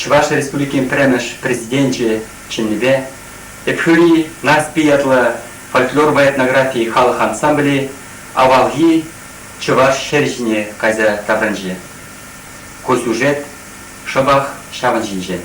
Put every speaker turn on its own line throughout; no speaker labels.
Чуваш Республикин премеш президенче Ченнебе, Эпхюри нас пиятла фольклор этнографии халық ансамбле авалги Чуваш шережне казя табранже. Косюжет шабах шаванжинжен.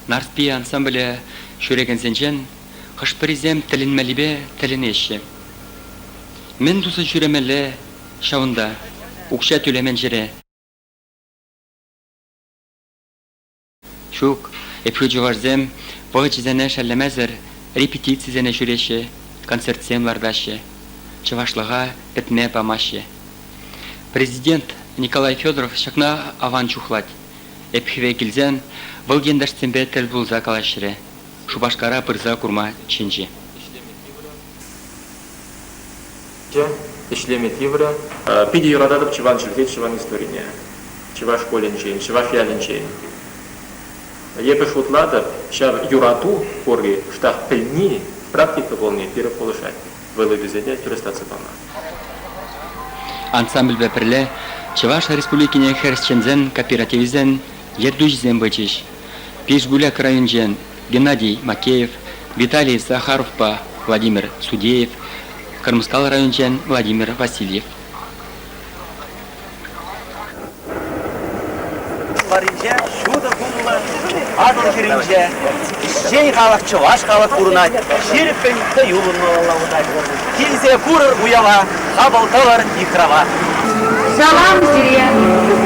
Нарспи ансамбле шүреген сенжен, қыш президем тілін мәлібе тілін еші. Мен тусы жүремелі шауында, ұқша төлемен жері. Шук, эпхü жуарзем, бұғы чизене шәлемәзір, репетицизене жүреші, концертсем лардаші, чывашлыға бітме бамаші. Президент Николай Федоров шақна аван чухлать. Эпхüве келзен, бұл гендашцембе тіл бұлза калашыры. Шубашкара пырза курма ченжи.
Ишлемет евро. Пиди юрададып чыван жилгет, чыван историне. Чыва школенчейн, чыва фиаленчейн. Епеш утладып, шав юрату корги, штах пельни, практика волне переполышать. Вылы безеде туристация полна.
Ансамбль беперле, Чываш Республикине херсчензен, кооперативизен, ердужизен бычиш. Пешгуляк районжен Геннадий Макеев, Виталий Захаровпа, Владимир Судеев, Кырмыскал районжен Владимир Васильев.
Баринже, шуда булла, адыл жиринже, жей халық чываш халық урынай, шеріппен юлын олаудай. Келзе курыр уяла, хабалталар икрава.
Салам сире,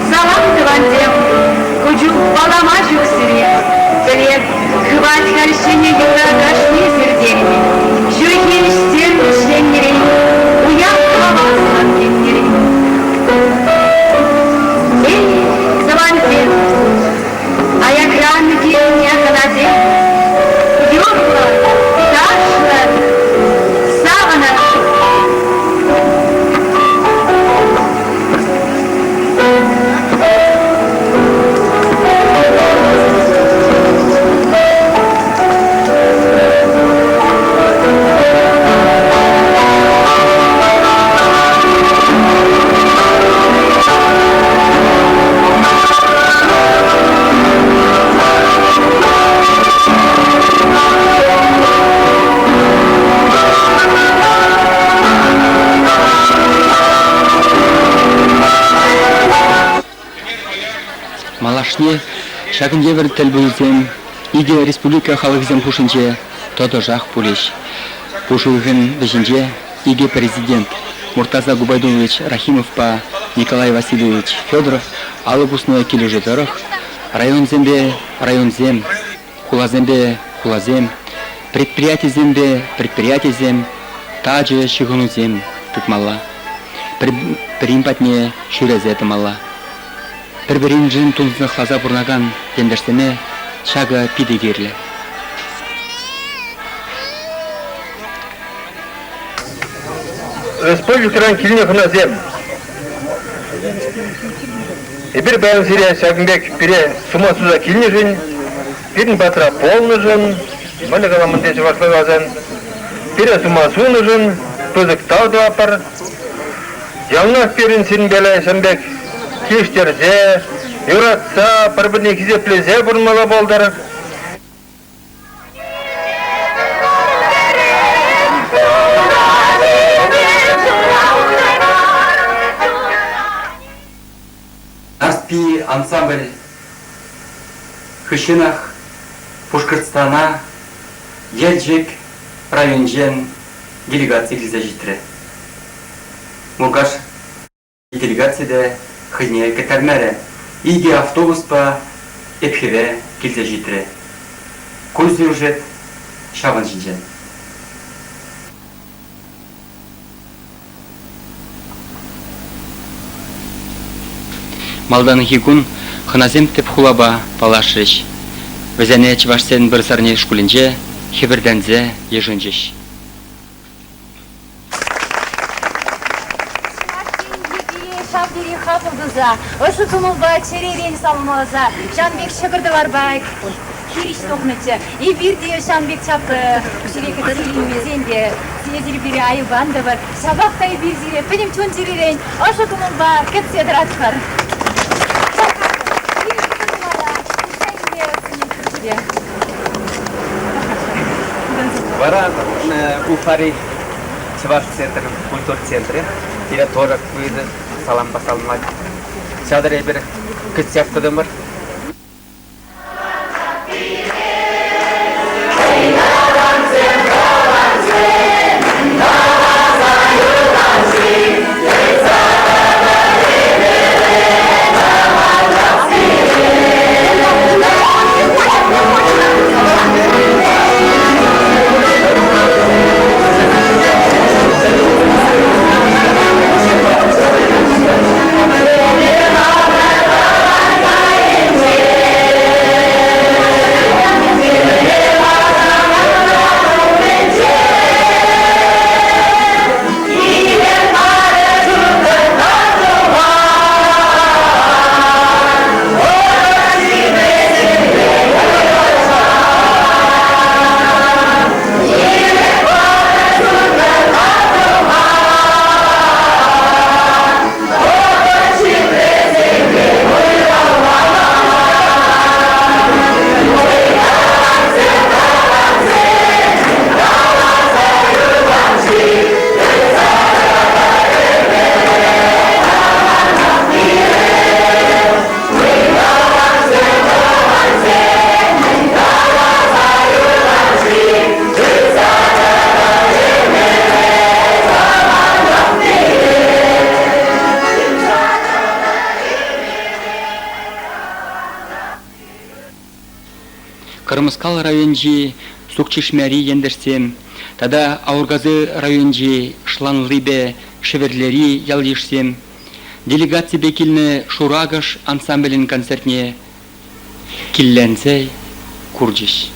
салам тывандем, куджу балама жүк сире. Білет, хвать хальшине юрагашни зерденьме, жүрген іштер ішленгерей, уяқ қавасынан кеткерей. Эй, завандем, аякраны келіне қанадем, юрла, ташлы, сағына.
Малашне шагын евер тіл бұлзем, иге республика халықзем пушынче тодо жақ пулеш. Пушылғын бішінче иге президент Муртаза Губайдулович Рахимовпа Николай Васильевич Федоров алы бусное кележе дырық, районзембе районзем, хулазембе хулазем, предприятиезембе предприятиезем, тажы шығынузем тытмалла, примпатне шүрезе тымалла. Бір-бірін жын тұнзыны қлаза бұрнаған дендерсене шага пидегерлі.
Республикадан келіне қыназем. Бір бәрін сирия шагынбек біре сумасыза келіне жын, бірін батыра полны жын, мәлі қаламын деші башпай базан, біре сумасуны жын, пызык тауды апар, жаңнақ берін сирін бәлі шамбек, кештерзе, юратса, бір-біріне кезеплезе бұрынмала болдар.
Нарспи ансамбль Хышинах, Пушкырстана, Елжик, районжен делегация келзе житірі. Мургаш делегацияда хызне кетермәрі, иге автобуспа эпхеве келзе житірі. Көзі ұжет шавын жинжен. Малданы хигун хыназем теп хулаба палашыш. Везене чвашсен бір сарне шкулінже, хебірдензе ежінжеш.
салмалаза, ошо тумулбай черерен салмалаза, Жанбек Шыгырды барбай, Кириш токнычы, и бирди Жанбек чапы, ширеке тилимезенде, синезили бири айыбан да бар, шабактай бирзире, пеним чон черерен, ошо тумулбай, кетседрат бар.
Вара Уфари Чуваш центр, культур центре, или тоже виды салам басалмать. Чадре бер кытсяк тадымыр.
Кырмыскал районжи Сукчишмяри ендерсем, тада Аургазы районжи Шланлыбе Шеверлери ялишсем, делегация бекилне Шурагаш ансамблин концертне килленсей курджиш.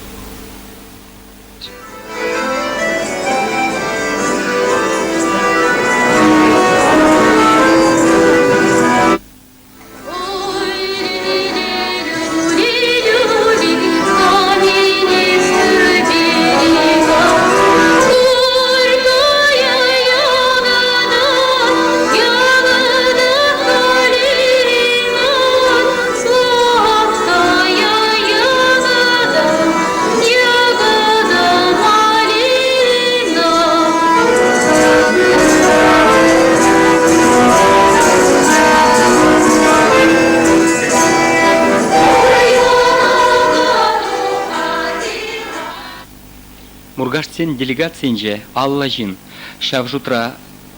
Мургашцен делегациянже Алла Жин, Шавжутра,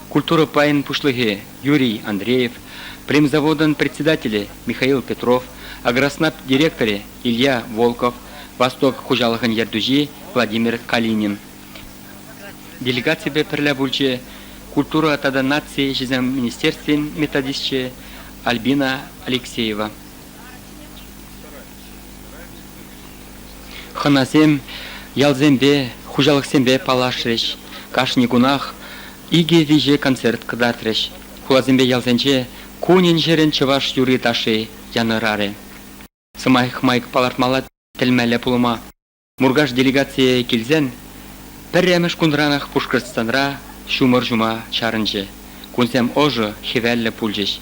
культура паян пушлыге Юрий Андреев, премзаводан председатели Михаил Петров, агроснаб директоре Илья Волков, Восток хужалыгын ярдужи Владимир Калинин. Делегация беперля бульче культура тада нации жизнем министерствен методистче Альбина Алексеева. Ханасем ялзембе хужалык сембе палашреш, кашни гунах, иге виже концерт кадатреш, хулазембе ялзенче кунин жерен чываш юры таши яныраре. Сымайх майк палартмала телмеле пулыма. Мургаш делегация килзен, перремеш кундранах Пушкырстанра шумыр жума чарынче. Кунсем ожы хевелле пульжеш.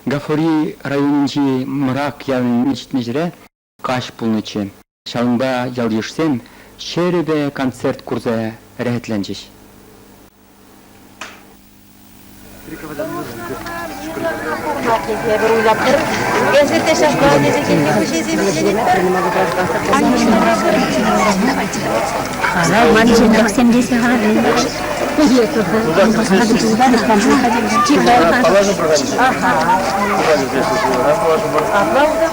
Гафори районынчи мрак явын мечтмежре каш пулнычы. Шалында ялдышсем, шеребе концерт курзая рәхетленчеш.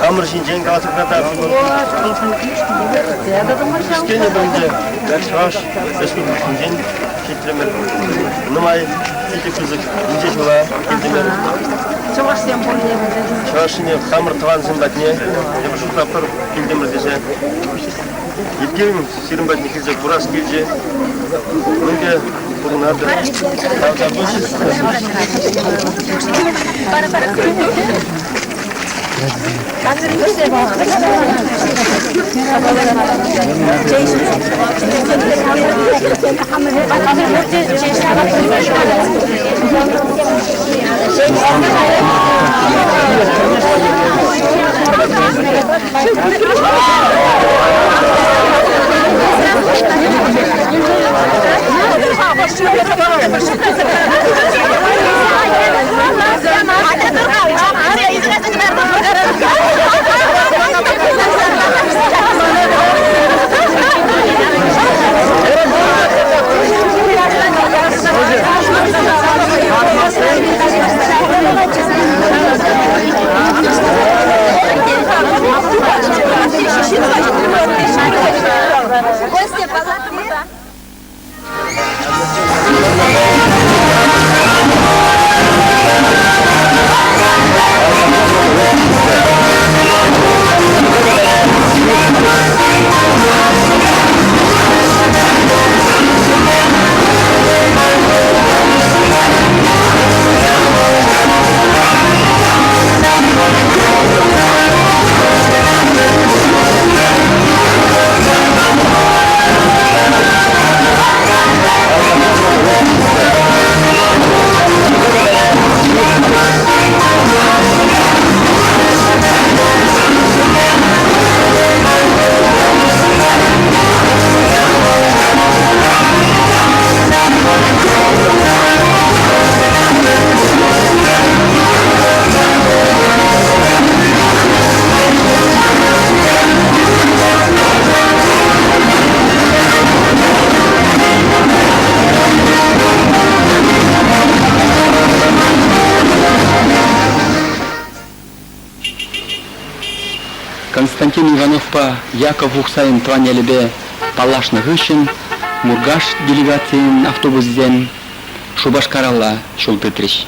Камыр шинжен қалсықта тарсып Кішкене бөлінде шаш, республик шинжен кетіремер. Нымай, кете күзік, инже жола, келдемер. Шашыне қамыр тыван зымбатне, ебі шұқтапыр, келдемер десе. Евгений Сирымбатне келзе, Бурас келзе. Мүнге бұрынады.
Константин Ивановпа Яков Ухсайын туанелебе палашны гышын, Мургаш делегациян автобузден Шубашкаралла шултытрыш.